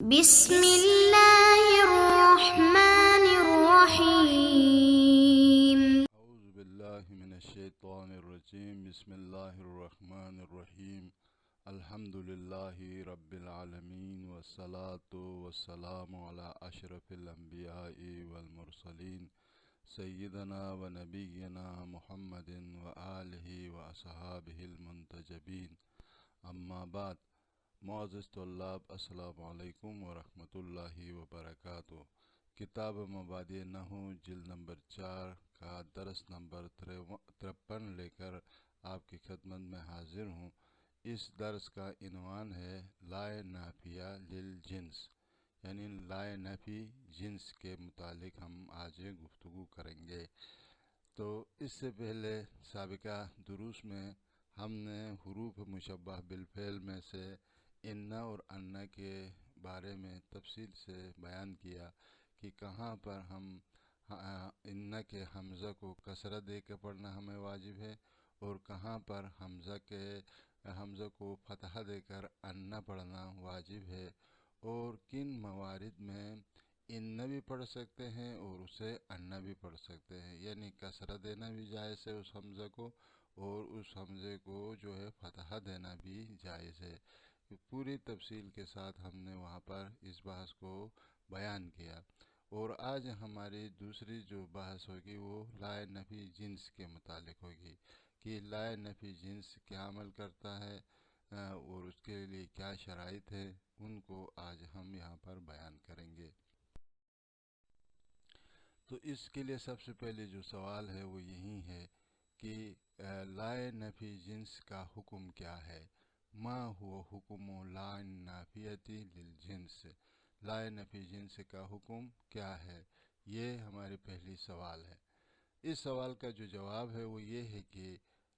بسم اللہ الرحمن الرحیم۔ اعوذ باللہ من الشیطان الرجیم، بسم اللہ الرحمن الرحیم۔ الحمد للہ رب العالمین والصلاة والسلام علی اشرف الانبیاء والمرسلین سیدنا و نبینا محمد وآلہ واصحابہ المنتجبین، اما بعد۔ معزز طلاب، السلام علیکم ورحمۃ اللہ وبرکاتہ۔ کتاب مبادئ نحو جلد نمبر 4 کا درس نمبر 53 لے کر آپ کی خدمت میں حاضر ہوں۔ اس درس کا عنوان ہے لائے نافیہ للجنس، یعنی لائے نفی جنس کے متعلق ہم آج گفتگو کریں گے۔ تو اس سے پہلے سابقہ دروس میں ہم نے حروف مشبہ بالفعل میں سے ان اور ان کے بارے میں تفصیل سے بیان کیا کہ کہاں پر ہم ان کے حمزہ کو کسرہ دے کے پڑھنا ہمیں واجب ہے، اور کہاں پر حمزہ کو فتحہ دے کر ان پڑھنا واجب ہے، اور کن موارد میں ان بھی پڑھ سکتے ہیں اور اسے ان بھی پڑھ سکتے ہیں، یعنی کسرہ دینا بھی جائز ہے اس حمزہ کو، اور اس حمزے کو جو ہے فتحہ دینا بھی جائز ہے۔ پوری تفصیل کے ساتھ ہم نے وہاں پر اس بحث کو بیان کیا، اور آج ہماری دوسری جو بحث ہوگی وہ لائے نفی جنس کے متعلق ہوگی کہ لائے نفی جنس کیا عمل کرتا ہے اور اس کے لیے کیا شرائط ہے، ان کو آج ہم یہاں پر بیان کریں گے۔ تو اس کے لیے سب سے پہلے جو سوال ہے وہ یہی ہے کہ لائے نفی جنس کا حکم کیا ہے؟ ما ہوا حکم لائے نافیتی للجنس، لائے نفی جنس کا حکم کیا ہے؟ یہ ہماری پہلی سوال ہے۔ اس سوال کا جو جواب ہے وہ یہ ہے کہ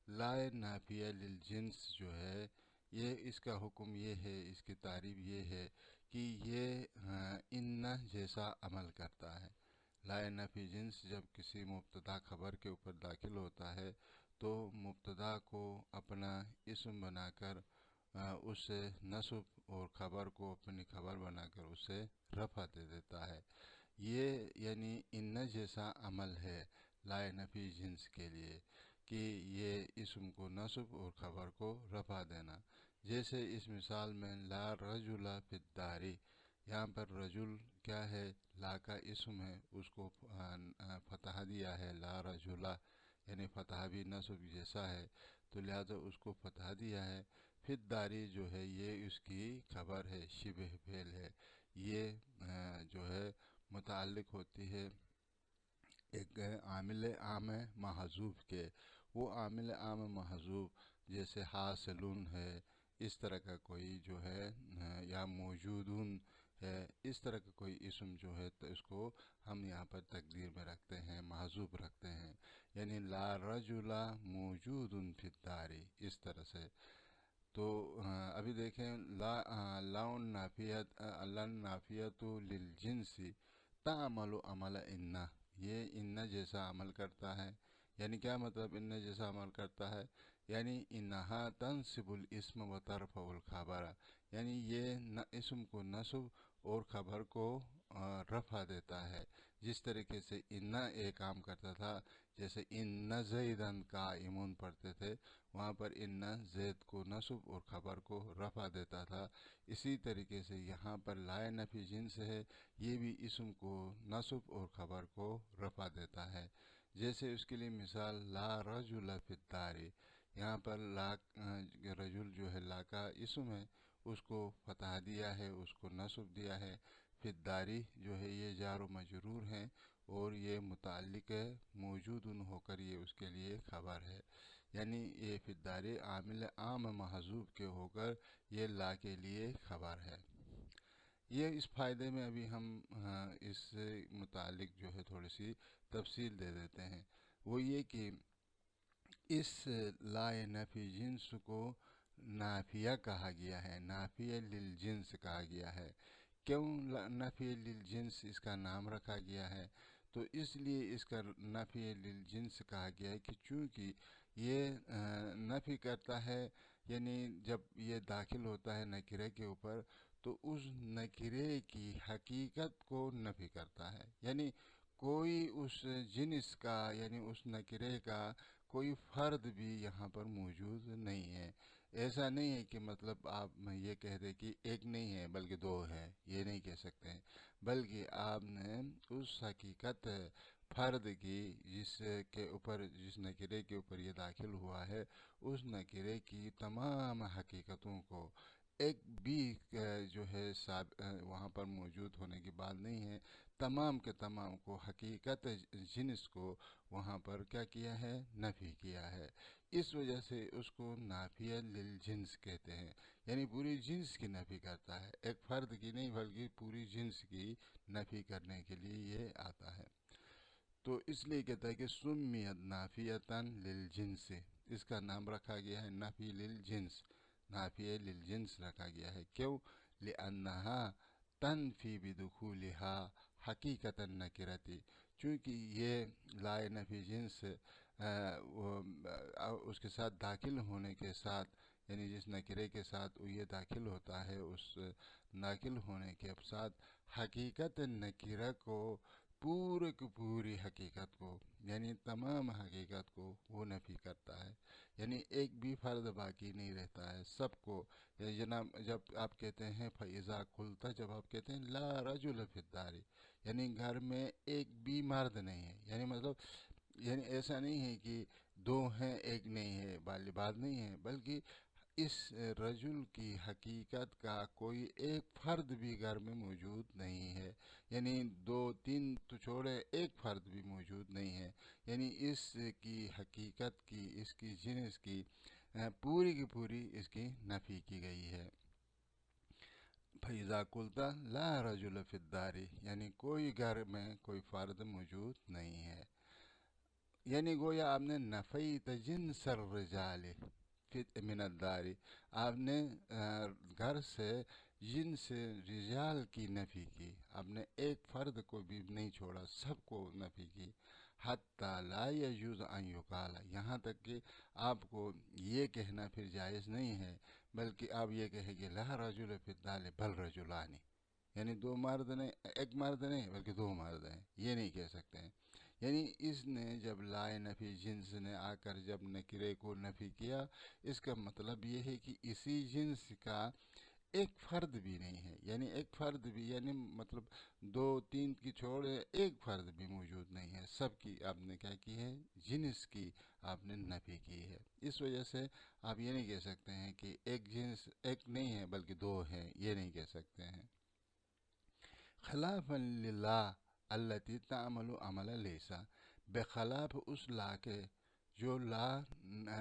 لائے نافیہ للجنس جو ہے، یہ اس کا حکم یہ ہے، اس کی تعریف یہ ہے کہ یہ ان جیسا عمل کرتا ہے۔ لائے نفی جنس جب کسی مبتدا خبر کے اوپر داخل ہوتا ہے تو مبتدا کو اپنا اسم بنا کر اسے نصب، اور خبر کو اپنی خبر بنا کر اسے رفع دے دیتا ہے۔ یہ یعنی ان جیسا عمل ہے لائے نفی جنس کے لیے کہ یہ اسم کو نصب اور خبر کو رفع دینا۔ جیسے اس مثال میں لا رجل فی الدار، یہاں پر رجل کیا ہے؟ لا کا اسم ہے، اس کو فتح دیا ہے لا رجلا، یعنی فتح بھی نصب جیسا ہے تو لہذا اس کو فتح دیا ہے۔ فی الدار جو ہے یہ اس کی خبر ہے، شبہ فعل ہے، یہ جو ہے متعلق ہوتی ہے ایک عامل عام محذوف کے۔ وہ عامل عام محذوف جیسے حاصلون ہے، اس طرح کا کوئی جو ہے یا موجودون ہے، اس طرح کا کوئی اسم جو ہے تو اس کو ہم یہاں پر تقدیر میں رکھتے ہیں، محذوف رکھتے ہیں، یعنی لا رجل موجود فی الدار، اس طرح سے۔ تو ابھی دیکھیں لن نافیت للجنس تعمل عمل ان، یہ ان جیسا عمل کرتا ہے۔ یعنی کیا مطلب ان جیسا عمل کرتا ہے؟ یعنی انہا تنصب الاسم و ترفع الخبر، یعنی یہ اسم کو نصب اور خبر کو رفع دیتا ہے۔ جس طریقے سے ان ایک کام کرتا تھا، جیسے ان زیدن قائمون پڑھتے تھے، وہاں پر ان زید کو نصب اور خبر کو رفع دیتا تھا، اسی طریقے سے یہاں پر لائے نفی جنس ہے، یہ بھی اسم کو نصب اور خبر کو رفع دیتا ہے۔ جیسے اس کے لیے مثال لا رجل فی الدار، یہاں پر لا رجل جو ہے لا کا اسم ہے، اس کو فتح دیا ہے، اس کو نصب دیا ہے۔ فی الدار جو ہے یہ جار و مجرور ہیں، اور یہ متعلق ہے موجود ہو کر یہ اس کے لیے خبر ہے، یعنی یہ فی الدار عامل عام محذوف کے ہو کر یہ لا کے لیے خبر ہے۔ یہ اس فائدے میں ابھی ہم اس سے متعلق جو ہے تھوڑی سی تفصیل دے دیتے ہیں، وہ یہ کہ اس لائے نفی جنس کو نافیہ کہا گیا ہے، نافیہ للجنس کہا گیا ہے۔ کیوں نفی للجنس اس کا نام رکھا گیا ہے؟ تو اس لیے اس کا نفی للجنس کہا گیا ہے کہ چونکہ یہ نفی کرتا ہے، یعنی جب یہ داخل ہوتا ہے نکرے کے اوپر تو اس نکرے کی حقیقت کو نفی کرتا ہے، یعنی کوئی اس جنس کا یعنی اس نکرے کا کوئی فرد بھی یہاں پر موجود نہیں ہے۔ ایسا نہیں ہے کہ مطلب آپ یہ کہہ دیں کہ ایک نہیں ہے بلکہ دو ہے، یہ نہیں کہہ سکتے ہیں، بلکہ آپ نے اس حقیقت فرد کی جس نکرے کے اوپر یہ داخل ہوا ہے، اس نکرے کی تمام حقیقتوں کو ایک بھی جو ہے وہاں پر موجود ہونے کی بات نہیں ہے، تمام کے تمام کو حقیقت جنس کو وہاں پر کیا کیا ہے، نفی کیا ہے۔ اس وجہ سے اس کو نافیہ للجنس کہتے ہیں، یعنی پوری جنس کی نفی کرتا ہے، ایک فرد کی نہیں بلکہ پوری جنس کی نفی کرنے کے لیے یہ آتا ہے۔ تو اس لیے کہتا ہے کہ سمیت نافیتاً للجنس، اس کا نام رکھا گیا ہے نفی للجنس، نافیہ للجنس رکھا گیا ہے۔ کیوں؟ لأنہا تنفی بدخولہا حقیقت النکرتی، چونکہ یہ لائے نفی جنس اس کے ساتھ داخل ہونے کے ساتھ، یعنی جس نکرے کے ساتھ یہ داخل ہوتا ہے، اس داخل ہونے کے ساتھ حقیقت نکرہ کو پورے کی پوری حقیقت کو یعنی تمام حقیقت کو وہ نفی کرتا ہے، یعنی ایک بھی فرد باقی نہیں رہتا ہے، سب کو جناب جب آپ کہتے ہیں فَإِذَا قُلْتَ، جب آپ کہتے ہیں لا رجل فی الدار، یعنی گھر میں ایک بھی مرد نہیں ہے، یعنی مطلب یعنی ایسا نہیں ہے کہ دو ہیں ایک نہیں ہے والی بات نہیں ہے، بلکہ اس رجل کی حقیقت کا کوئی ایک فرد بھی گھر میں موجود نہیں ہے، یعنی دو تین تو چھوڑے ایک فرد بھی موجود نہیں ہے، یعنی اس کی حقیقت کی، اس کی جنس کی پوری کی پوری اس کی نفی کی گئی ہے۔ فَإِذَا قُلْتَ لَا رَجُلَ فِي الدَّارِ، یعنی کوئی گھر میں کوئی فرد موجود نہیں ہے، یعنی گویا آپ نے نفیت جنس الرجال من الدار، آپ نے گھر سے جنس رجال کی نفی کی، آپ نے ایک فرد کو بھی نہیں چھوڑا، سب کو نفی کی۔ حتی لا یجوز ان یقال، یہاں تک کہ آپ کو یہ کہنا پھر جائز نہیں ہے، بلکہ آپ یہ کہیں گے لا رجل فی الدار بل رجلان، یعنی دو مرد نہیں، ایک مرد نہیں بلکہ دو مرد ہیں، یہ نہیں کہہ سکتے ہیں۔ یعنی اس نے جب لائے نفی جنس نے آ کر جب نکرے کو نفی کیا، اس کا مطلب یہ ہے کہ اسی جنس کا ایک فرد بھی نہیں ہے، یعنی ایک فرد بھی یعنی مطلب دو تین کی چھوڑے ایک فرد بھی موجود نہیں ہے، سب کی آپ نے کیا کی ہے، جنس کی آپ نے نفی کی ہے۔ اس وجہ سے آپ یہ نہیں کہہ سکتے ہیں کہ ایک جنس ایک نہیں ہے بلکہ دو ہیں، یہ نہیں کہہ سکتے ہیں۔ خلافا للہ التی تعمل عمل لیسا، بخلاف اس لا کے جو لا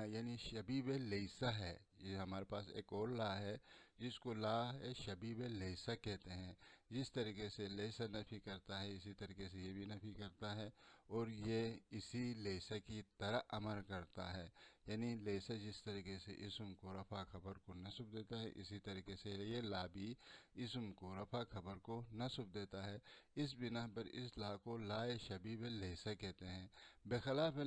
یعنی شبیب لیسا ہے، یہ ہمارے پاس ایک اور لا ہے جس کو لا شبیب لیسا کہتے ہیں، جس طریقے سے لیسا نفی کرتا ہے اسی طریقے سے یہ بھی نفی کرتا ہے، اور یہ اسی لیسا کی طرح عمل کرتا ہے، یعنی لیسا جس طریقے سے اسم کو رفع خبر کو نصب دیتا ہے، اسی طریقے سے یہ لا بھی اسم کو رفع خبر کو نصب دیتا ہے۔ اس بنا پر اس لا کو لا شبیب لیسا کہتے ہیں، بخلاف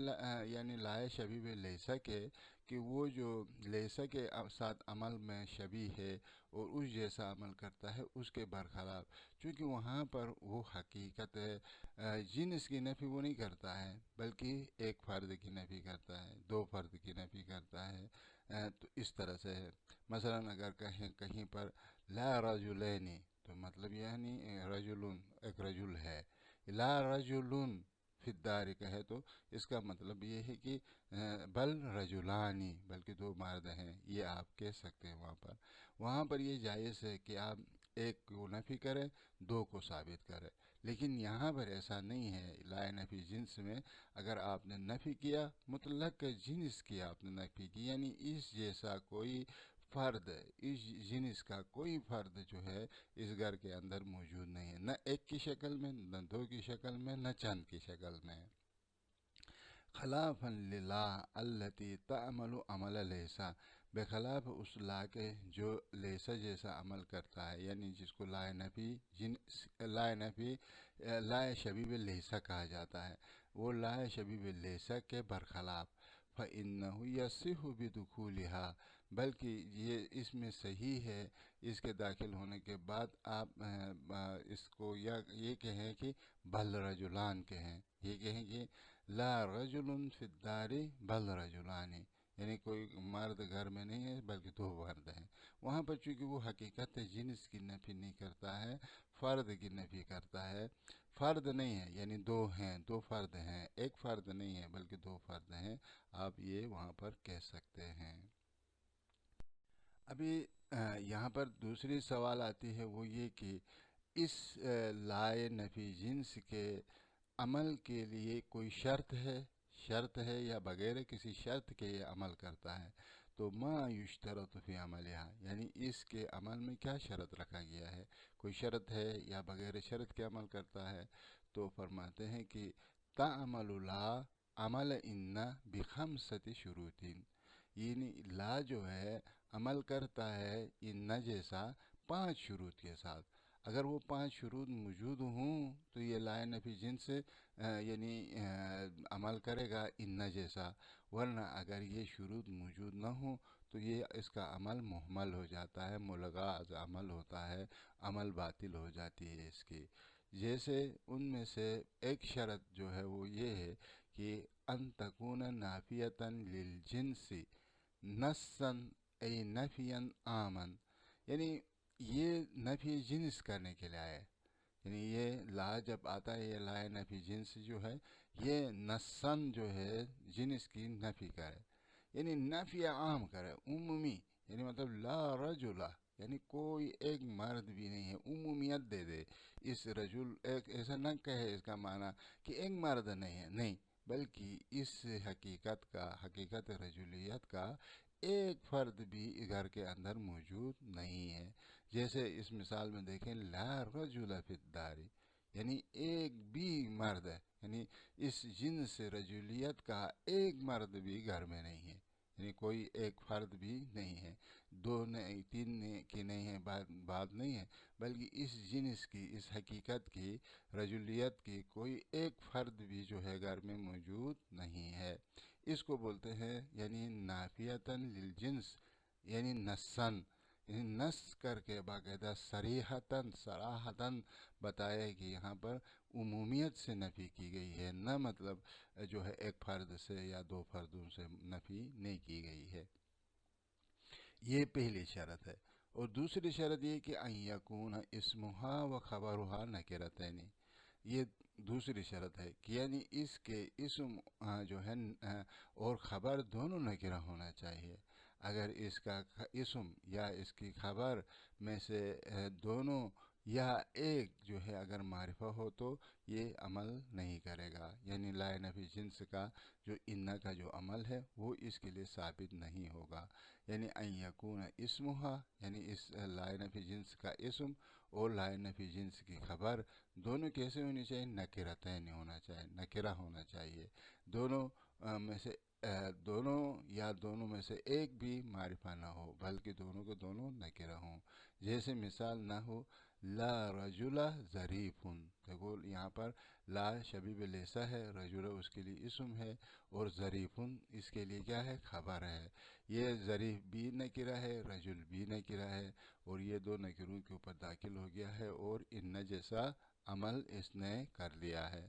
یعنی لا شبیب لیسا کے کہ وہ جو لیسا کے ساتھ عمل میں شبیہ ہے اور اس جیسا عمل کرتا ہے، اس کے برخلاف، چونکہ وہاں پر وہ حقیقت جنس کی نفی وہ نہیں کرتا ہے بلکہ ایک فرد کی نفی کرتا ہے، دو فرد کی نفی کرتا ہے۔ تو اس طرح سے ہے، مثلا اگر کہیں پر لا رجلین، تو مطلب یعنی رجل ایک رجل ہے، لا رجل فی الدار کہے تو اس کا مطلب یہ ہے کہ بل رجلانی، بلکہ دو مرد ہیں، یہ آپ کہہ سکتے ہیں۔ وہاں پر یہ جائز ہے کہ آپ ایک کو نفی کریں دو کو ثابت کریں، لیکن یہاں پر ایسا نہیں ہے۔ لا نفی جنس میں اگر آپ نے نفی کیا، مطلق جنس کی آپ نے نفی کی، یعنی اس جیسا کوئی فرد، اس جنس کا کوئی فرد جو ہے اس گھر کے اندر موجود نہیں ہے، نہ ایک کی شکل میں، نہ دو کی شکل میں، نہ چند کی شکل میں۔ خلافا للا التی تعمل عمل لیسا، بخلاف اس لا کے جو لیسا جیسا عمل کرتا ہے، یعنی جس کو لا نفی لا شبیب لیسا کہا جاتا ہے، وہ لا شبیب لیسا کے برخلاف، فإنه يصح بدخولها، بلکہ یہ اس میں صحیح ہے اس کے داخل ہونے کے بعد آپ اس کو یا یہ کہیں کہ بل رجلان کہیں، یہ کہیں کہ لا رجل فی الدار بل رجلان، یعنی کوئی مرد گھر میں نہیں ہے بلکہ دو مرد ہیں۔ وہاں پر چونکہ وہ حقیقت جنس کی نفی نہیں کرتا ہے، فرد کی نفی کرتا ہے۔ فرد نہیں ہے یعنی دو ہیں، دو فرد ہیں، ایک فرد نہیں ہے بلکہ دو فرد ہیں، آپ یہ وہاں پر کہہ سکتے ہیں۔ ابھی یہاں پر دوسری سوال آتی ہے، وہ یہ کہ اس لائے نفی جنس کے عمل کے لیے کوئی شرط ہے یا بغیر کسی شرط کے یہ عمل کرتا ہے، تو ما یشترط فی عملہا، یعنی اس کے عمل میں کیا شرط رکھا گیا ہے، کوئی شرط ہے یا بغیر شرط کے عمل کرتا ہے؟ تو فرماتے ہیں کہ تعمل لا عمل ان بخمسۃ شروط، یعنی لا جو ہے عمل کرتا ہے ان جیسا 5 شروط کے ساتھ۔ اگر وہ 5 شروط موجود ہوں تو یہ لا نفی جنس یعنی عمل کرے گا ان جیسا، ورنہ اگر یہ شروط موجود نہ ہوں تو یہ اس کا عمل محمل ہو جاتا ہے، ملغاز عمل ہوتا ہے، عمل باطل ہو جاتی ہے اس کی۔ جیسے ان میں سے ایک شرط جو ہے وہ یہ ہے کہ ان تکون نافیتا للجنس نصا ای نفیا عامن، یعنی یہ نفی جنس کرنے کے لیے آئے، یعنی یہ لا جب آتا ہے، یہ لا نفی جنس جو ہے یہ نصاً جو ہے جنس کی نفی کرے، یعنی نفی عام کرے، عمومی، یعنی مطلب لا رجل، یعنی کوئی ایک مرد بھی نہیں ہے، عمومیت دے دے اس رجل، ایک ایسا نہ کہے اس کا معنی کہ ایک مرد نہیں ہے، نہیں، بلکہ اس حقیقت رجولیت کا ایک فرد بھی گھر کے اندر موجود نہیں ہے۔ جیسے اس مثال میں دیکھیں لا رجل فی الدار، یعنی ایک بھی مرد ہے، یعنی اس جنس رجولیت کا ایک مرد بھی گھر میں نہیں ہے، یعنی کوئی ایک فرد بھی نہیں ہے، دو نہیں، تین کی نہیں ہے، بات نہیں ہے، بلکہ اس جنس کی، اس حقیقت کی، رجولیت کی کوئی ایک فرد بھی جو ہے گھر میں موجود نہیں ہے۔ اس کو بولتے ہیں یعنی نافیتاً للجنس، یعنی نصاً، یعنی نص کر کے باقاعدہ صراحتاً بتایا کہ یہاں پر عمومیت سے نفی کی گئی ہے، نہ مطلب جو ہے ایک فرد سے یا دو فردوں سے نفی نہیں کی گئی ہے۔ یہ پہلی شرط ہے۔ اور دوسری شرط یہ کہ ان یکون اسمہا و خبرہا نکرتین، یہ دوسری شرط ہے کہ یعنی اس کے اسم جو ہے اور خبر دونوں نکرہ ہونا چاہیے۔ اگر اس کا اسم یا اس کی خبر میں سے دونوں یا ایک جو ہے اگر معرفہ ہو تو یہ عمل نہیں کرے گا، یعنی لا نفی جنس کا جو ان کا جو عمل ہے وہ اس کے لیے ثابت نہیں ہوگا۔ یعنی ان یکون اسمہا، یعنی اس لا نفی جنس کا اسم اور لا نفی جنس کی خبر دونوں کیسے ہونی چاہیے؟ نکرتین ہونا چاہیے، نکرہ ہونا چاہیے، دونوں میں سے دونوں میں سے ایک بھی معرفہ نہ ہو بلکہ دونوں کے دونوں نکرہ ہوں۔ جیسے مثال نہ ہو لا رجل ظریف، دیکھو یہاں پر لا شبیب لیسا ہے، رجل اس کے لیے اسم ہے اور ظریف اس کے لیے کیا ہے؟ خبر ہے۔ یہ ظریف بھی نکرہ ہے، رجل بھی نکرہ ہے، اور یہ دو نکروں کے اوپر داخل ہو گیا ہے اور ان جیسا عمل اس نے کر لیا ہے۔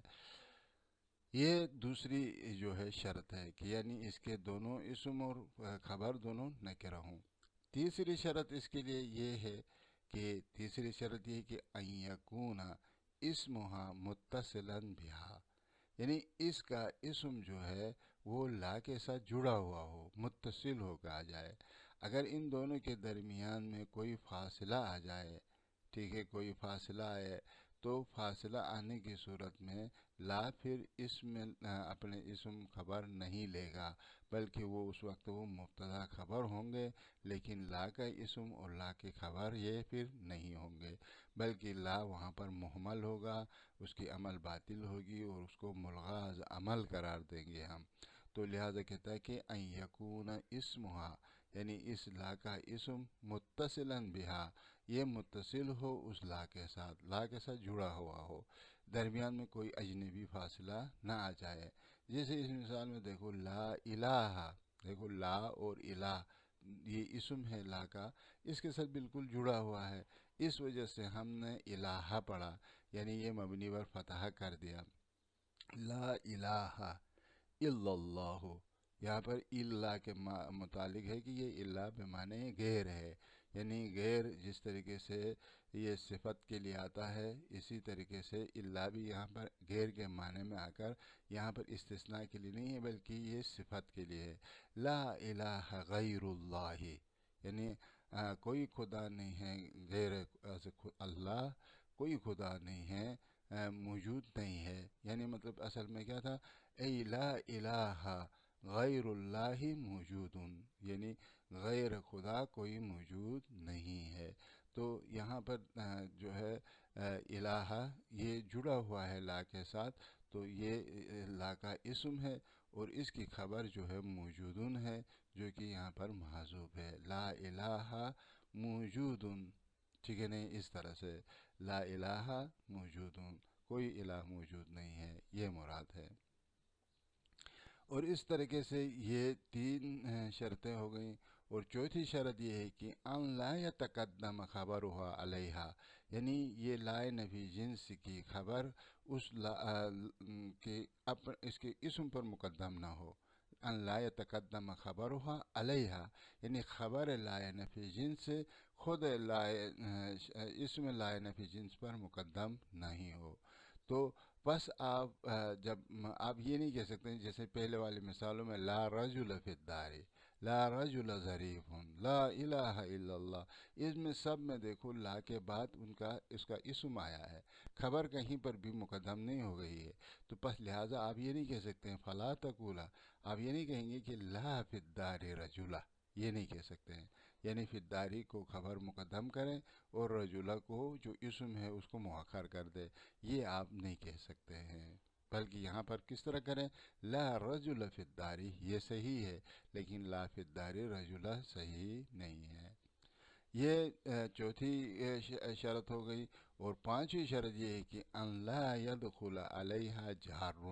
یہ دوسری جو ہے شرط ہے کہ یعنی اس کے دونوں اسم اور خبر دونوں نکرہ ہوں۔ تیسری شرط اس کے لیے یہ ہے کہ ان یکون اسمہا متصلا بہا، یعنی اس کا اسم جو ہے وہ لا کے ساتھ جڑا ہوا ہو، متصل ہو کے آ جائے۔ اگر ان دونوں کے درمیان میں کوئی فاصلہ آ جائے، ٹھیک ہے، کوئی فاصلہ آئے، تو فاصلہ آنے کی صورت میں لا پھر اسم اپنے اسم خبر نہیں لے گا، بلکہ وہ اس وقت وہ مبتدا خبر ہوں گے، لیکن لا کا اسم اور لا کی خبر یہ پھر نہیں ہوں گے، بلکہ لا وہاں پر محمل ہوگا، اس کی عمل باطل ہوگی اور اس کو ملغاز عمل قرار دیں گے ہم۔ تو لہذا کہتا ہے کہ ان یکون اسمہا، یعنی اس لا کا اسم متصلا بہا، یہ متصل ہو اس لا کے ساتھ جڑا ہوا ہو، درمیان میں کوئی اجنبی فاصلہ نہ آ جائے۔ جیسے اس مثال میں دیکھو لا الہ، دیکھو لا اور الہ یہ اسم ہے لا کا، اس کے ساتھ بالکل جڑا ہوا ہے، اس وجہ سے ہم نے الہ پڑھا، یعنی یہ مبنی پر فتح کر دیا۔ لا الہ الا اللہ، یہاں پر الا کے متعلق ہے کہ یہ الا بمعنی غیر ہے، یعنی غیر جس طریقے سے یہ صفت کے لیے آتا ہے، اسی طریقے سے الا بھی یہاں پر غیر کے معنی میں آ کر یہاں پر استثناء کے لیے نہیں ہے بلکہ یہ صفت کے لیے ہے۔ لا الہ غیر اللہ، یعنی کوئی خدا نہیں ہے غیر اللہ، کوئی خدا نہیں ہے، موجود نہیں ہے، یعنی مطلب اصل میں کیا تھا، ای لا الہ غیر اللہ موجود، یعنی غیر خدا کوئی موجود نہیں ہے۔ تو یہاں پر جو ہے الہ یہ جڑا ہوا ہے لا کے ساتھ، تو یہ لا کا اسم ہے اور اس کی خبر جو ہے موجودن ہے، جو کہ یہاں پر محذوف ہے، لا الہ موجود، ٹھیک ہے نہیں، اس طرح سے لا الہ موجود، کوئی الہ موجود نہیں ہے، یہ مراد ہے۔ اور اس طریقے سے یہ تین شرطیں ہو گئیں، اور چوتھی شرط یہ ہے کہ ان لا یتقدم خبرها علیہا، یعنی یہ لا نفی جنس کی خبر اس اس کے اسم پر مقدم نہ ہو، ان لا یتقدم خبرها علیہا، یعنی خبر لا نفی جنس خود اسم لا نفی جنس پر مقدم نہیں ہو۔ تو بس آپ جب آپ یہ نہیں کہہ سکتے جیسے پہلے والی مثالوں میں لا رجل فی الدار، لا رجل ظریف، لا الہ الا اللہ، اس میں سب میں دیکھو لا کے بعد اس کا اسم آیا ہے، خبر کہیں پر بھی مقدم نہیں ہو گئی ہے، تو بس لہٰذا آپ یہ نہیں کہہ سکتے ہیں فلا تقولا، آپ یہ نہیں کہیں گے کہ لا فی الدار رجلا، یہ نہیں کہہ سکتے ہیں، یعنی فی الداری کو خبر مقدم کریں اور رجلا کو جو اسم ہے اس کو مؤخر کر دے، یہ آپ نہیں کہہ سکتے ہیں، بلکہ یہاں پر کس طرح کریں، لا رجل فی الداری یہ صحیح ہے، لیکن لا فی الداری رجلا صحیح نہیں ہے۔ یہ چوتھی شرط ہو گئی، اور پانچویں شرط یہ ہے کہ ان لا يدخل علیہا جار،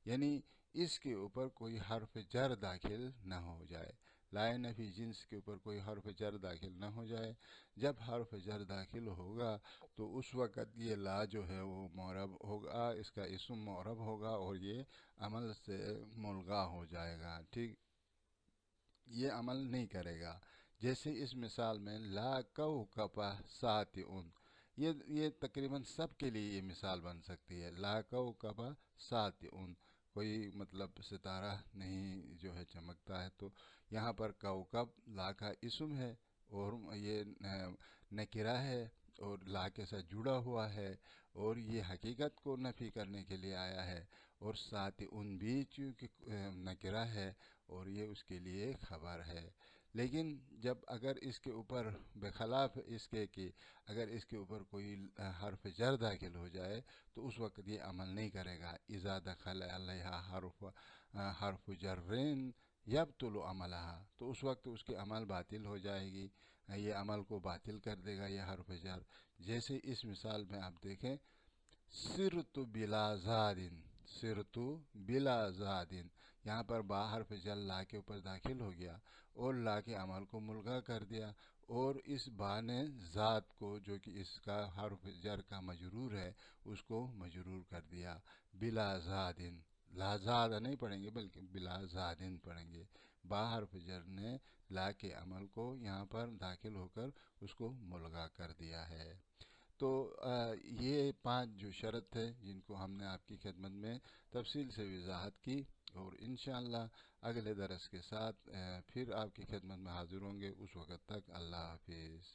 یعنی اس کے اوپر کوئی حرف جر داخل نہ ہو جائے، لا نفی جنس کے اوپر کوئی حرف جر داخل نہ ہو جائے، جب حرف جر داخل ہوگا تو اس وقت یہ لا جو ہے وہ معرب ہوگا، اس کا اسم معرب ہوگا اور یہ عمل سے ملغا ہو جائے گا، ٹھیک، یہ عمل نہیں کرے گا۔ جیسے اس مثال میں لا کوکب ساطع، یہ تقریباً سب کے لیے یہ مثال بن سکتی ہے، لا کوکب ساطع، کوئی مطلب ستارہ نہیں جو ہے چمکتا ہے، تو یہاں پر کوکب لا کا اسم ہے اور یہ نکرہ ہے اور لا کے ساتھ جڑا ہوا ہے، اور یہ حقیقت کو نفی کرنے کے لیے آیا ہے، اور ساطع بھی چونکہ نکرہ ہے اور یہ اس کے لیے خبر ہے۔ لیکن جب اگر اس کے اوپر بخلاف اس کے کہ اگر اس کے اوپر کوئی حرف جر داخل ہو جائے تو اس وقت یہ عمل نہیں کرے گا، اذا دخل علیہا حرف جرین یبطل عملہا، تو اس وقت اس کی عمل باطل ہو جائے گی، یہ عمل کو باطل کر دے گا یہ حرف جر۔ جیسے اس مثال میں آپ دیکھیں سرت بلا زاد، سرت بلا زاد، یہاں پر با حرف جر لا کے اوپر داخل ہو گیا اور لا کے عمل کو ملغا کر دیا، اور اس با نے ذات کو جو کہ اس کا حرف جر کا مجرور ہے اس کو مجرور کر دیا، بلا زاد، لا زاد نہیں پڑھیں گے بلکہ بلا زادن پڑھیں گے، با حرف جر نے لا کے عمل کو یہاں پر داخل ہو کر اس کو ملغا کر دیا ہے۔ تو یہ پانچ جو شرط ہے جن کو ہم نے آپ کی خدمت میں تفصیل سے وضاحت کی، اور انشاءاللہ اگلے درس کے ساتھ پھر آپ کی خدمت میں حاضر ہوں گے، اس وقت تک اللہ حافظ۔